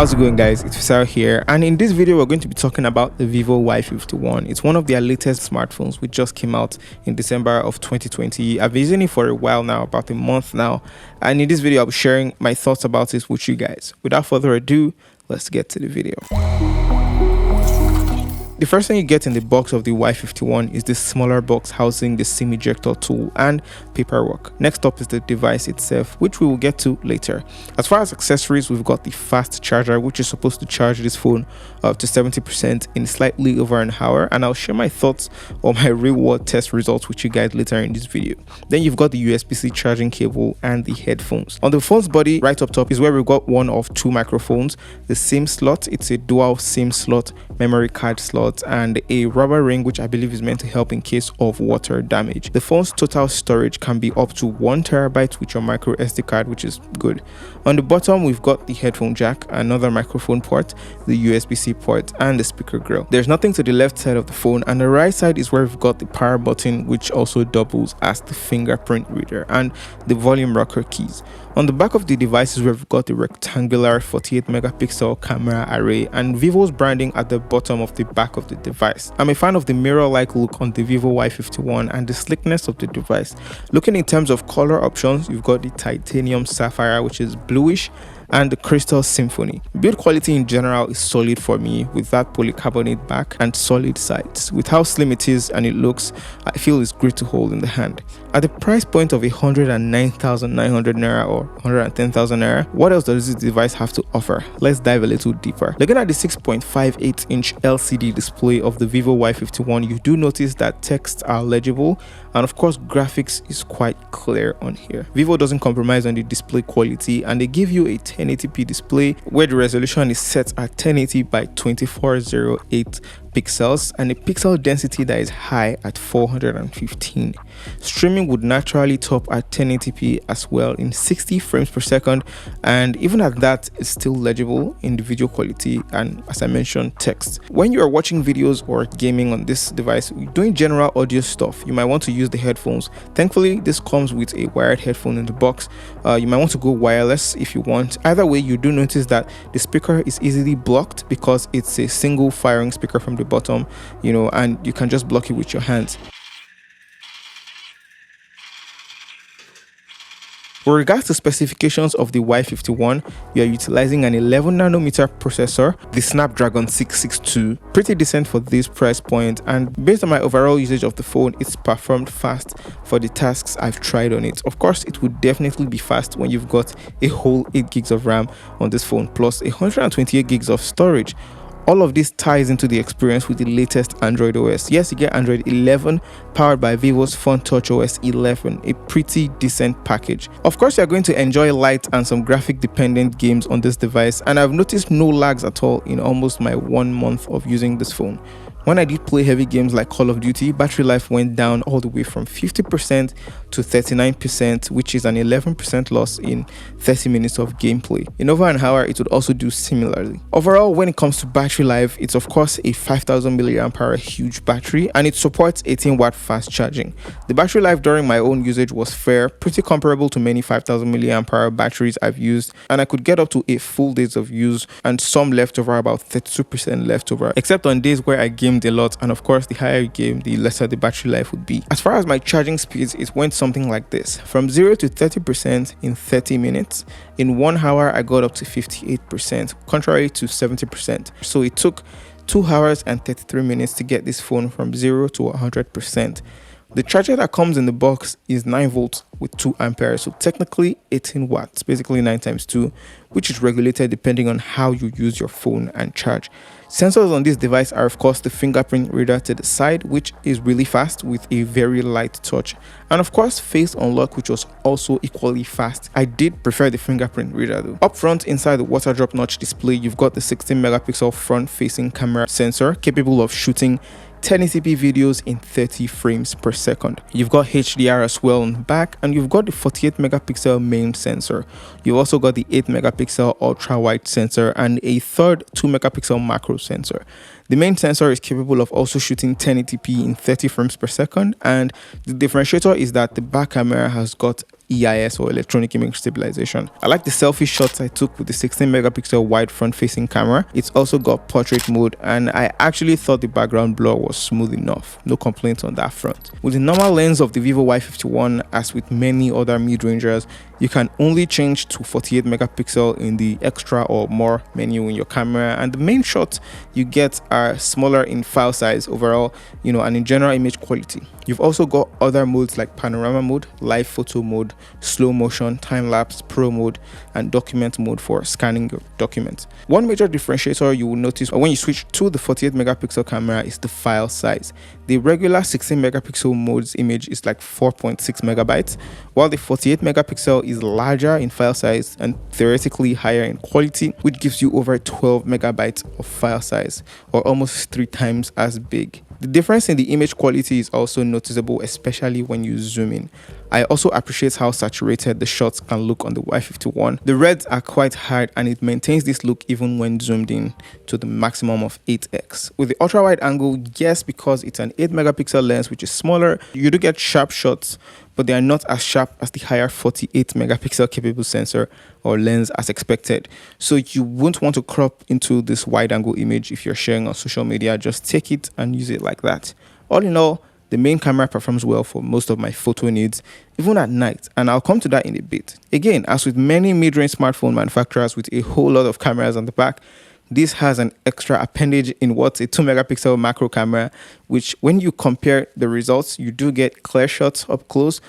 How's it going, guys? It's Fisayo here, and in this video we're going to be talking about the Vivo Y51. It's one of their latest smartphones which just came out in December of 2020. I've been using it for a while now, about a month now, and in this video I'll be sharing my thoughts about it with you guys. Without further ado, let's get to the video. The first thing you get in the box of the Y51 is this smaller box housing the SIM ejector tool and paperwork. Next up is the device itself, which we will get to later. As far as accessories, we've got the fast charger, which is supposed to charge this phone up to 70% in slightly over an hour, and I'll share my thoughts on my real world test results with you guys later in this video. Then you've got the USB-C charging cable and the headphones. On the phone's body, right up top, is where we've got one of two microphones, the SIM slot. It's a dual SIM slot, memory card slot, and a rubber ring, which I believe is meant to help in case of water damage. The phone's total storage can be up to 1 TB with your micro SD card, which is good. On the bottom, we've got the headphone jack, another microphone port, the USB-C port, and the speaker grill. There's nothing to the left side of the phone, and the right side is where we've got the power button, which also doubles as the fingerprint reader, and the volume rocker keys. On the back of the device is where we've got the rectangular 48 megapixel camera array and Vivo's branding at the bottom of the back of the device. I'm a fan of the mirror-like look on the Vivo Y51 and the slickness of the device. Looking in terms of color options, you've got the titanium sapphire, which is bluish, and the crystal symphony. Build quality in general is solid for me, with that polycarbonate back and solid sides. With how slim it is and it looks, I feel it's great to hold in the hand. At the price point of 109,900 naira or 110,000 naira, what else does this device have to offer? Let's dive a little deeper. Looking at the 6.58-inch LCD display of the Vivo Y51, you do notice that texts are legible, and of course graphics is quite clear on here. Vivo doesn't compromise on the display quality, and they give you a 1080p display where the resolution is set at 1080 by 2408 pixels and a pixel density that is high at 415. Streaming would naturally top at 1080p as well in 60 frames per second, and even at that it's still legible in the video quality and, as I mentioned, text. When you are watching videos or gaming on this device, doing general audio stuff, you might want to use the headphones. Thankfully this comes with a wired headphone in the box. You might want to go wireless if you want. Either way, you do notice that the speaker is easily blocked because it's a single firing speaker from the bottom, and you can just block it with your hands. With regards to specifications of the Y51, you are utilizing an 11nm processor, the Snapdragon 662, pretty decent for this price point, and based on my overall usage of the phone, it's performed fast for the tasks I've tried on it. Of course, it would definitely be fast when you've got a whole 8 gigs of RAM on this phone, plus 128 gigs of storage. All of this ties into the experience with the latest Android OS. Yes, you get Android 11 powered by Vivo's FunTouch OS 11, a pretty decent package. Of course, you're going to enjoy light and some graphic dependent games on this device, and I've noticed no lags at all in almost my 1 month of using this phone. When I did play heavy games like Call of Duty, battery life went down all the way from 50% to 39%, which is an 11% loss in 30 minutes of gameplay. In over an hour, it would also do similarly. Overall, when it comes to battery life, it's of course a 5000 mAh huge battery, and it supports 18-watt fast charging. The battery life during my own usage was fair, pretty comparable to many 5000 mAh batteries I've used, and I could get up to a full days of use and some leftover, about 32% leftover, except on days where I gamed a lot, and of course the higher you game, the lesser the battery life would be. As far as my charging speeds, it went something like this: from 0 to 30% in 30 minutes. In 1 hour I got up to 58%, contrary to 70%. So it took 2 hours and 33 minutes to get this phone from 0 to 100%. The charger that comes in the box is 9 volts with 2 amperes, so technically 18 watts, basically 9 times 2, which is regulated depending on how you use your phone and charge. Sensors on this device are of course the fingerprint reader to the side, which is really fast with a very light touch, and of course face unlock, which was also equally fast. I did prefer the fingerprint reader though. Up front, inside the water drop notch display, you've got the 16 megapixel front facing camera sensor capable of shooting 1080p videos in 30 frames per second. You've got HDR as well on the back, and you've got the 48 megapixel main sensor. You've also got the 8 megapixel ultra wide sensor and a third 2 megapixel macro sensor. The main sensor is capable of also shooting 1080p in 30 frames per second, and the differentiator is that the back camera has got EIS or electronic image stabilization. I like the selfie shots I took with the 16 megapixel wide front facing camera. It's also got portrait mode, and I actually thought the background blur was smooth enough. No complaints on that front. With the normal lens of the vivo Y51, as with many other mid-rangers, you can only change to 48 megapixel in the extra or more menu in your camera, and the main shots you get are smaller in file size overall, and in general image quality. You've also got other modes like panorama mode, live photo mode, slow motion, time lapse, pro mode, and document mode for scanning your documents. One major differentiator you will notice when you switch to the 48 megapixel camera is the file size. The regular 16 megapixel mode's image is like 4.6 megabytes, while the 48 megapixel is larger in file size and theoretically higher in quality, which gives you over 12 megabytes of file size, or almost 3 times as big. The difference in the image quality is also noticeable, especially when you zoom in. I also appreciate how saturated the shots can look on the Y51. The reds are quite hard, and it maintains this look even when zoomed in to the maximum of 8x. With the ultra wide angle, yes, because it's an 8 megapixel lens which is smaller, you do get sharp shots, but they are not as sharp as the higher 48 megapixel capable sensor or lens as expected. So you won't want to crop into this wide angle image if you're sharing on social media. Just take it and use it like that. All in all, the main camera performs well for most of my photo needs, even at night, and I'll come to that in a bit. Again, as with many mid-range smartphone manufacturers with a whole lot of cameras on the back, this has an extra appendage in what's a 2 megapixel macro camera, which when you compare the results, you do get clear shots up close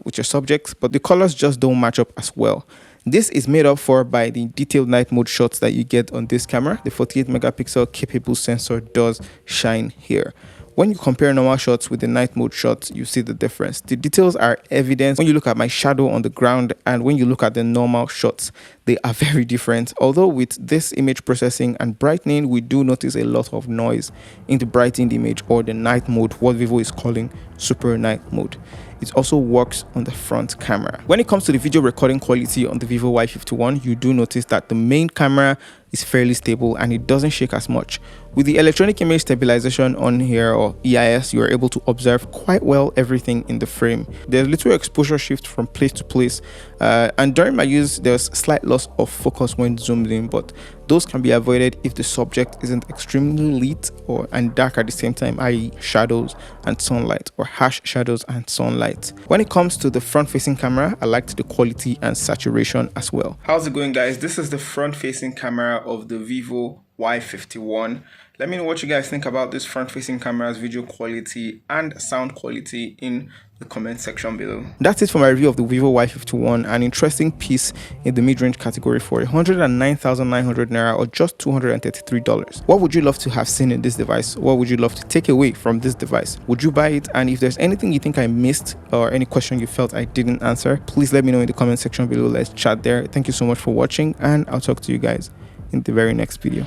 with your subjects, but the colors just don't match up as well. This is made up for by the detailed night mode shots that you get on this camera. The 48 megapixel capable sensor does shine here. When you compare normal shots with the night mode shots, you see the difference. The details are evident when you look at my shadow on the ground, and when you look at the normal shots, they are very different. Although with this image processing and brightening, we do notice a lot of noise in the brightened image, or the night mode, what Vivo is calling super night mode. It also works on the front camera. When it comes to the video recording quality on the vivo Y51, you do notice that the main camera is fairly stable and it doesn't shake as much. With the electronic image stabilization on here, or EIS, you are able to observe quite well everything in the frame. There's little exposure shift from place to place, and during my use there's slight loss of focus when zoomed in, but those can be avoided if the subject isn't extremely lit and dark at the same time, i.e. shadows and sunlight, or harsh shadows and sunlight. When it comes to the front facing camera, I liked the quality and saturation as well. How's it going, guys? This is the front facing camera of the vivo Y51. Let me know what you guys think about this front facing camera's video quality and sound quality in the comment section below. That's it for my review of the vivo Y51, an interesting piece in the mid-range category for 109,900 naira, or just $233. What would you love to have seen in this device? What would you love to take away from this device? Would you buy it? And if there's anything you think I missed, or any question you felt I didn't answer, please let me know in the comment section below. Let's chat there. Thank you so much for watching, and I'll talk to you guys in the very next video.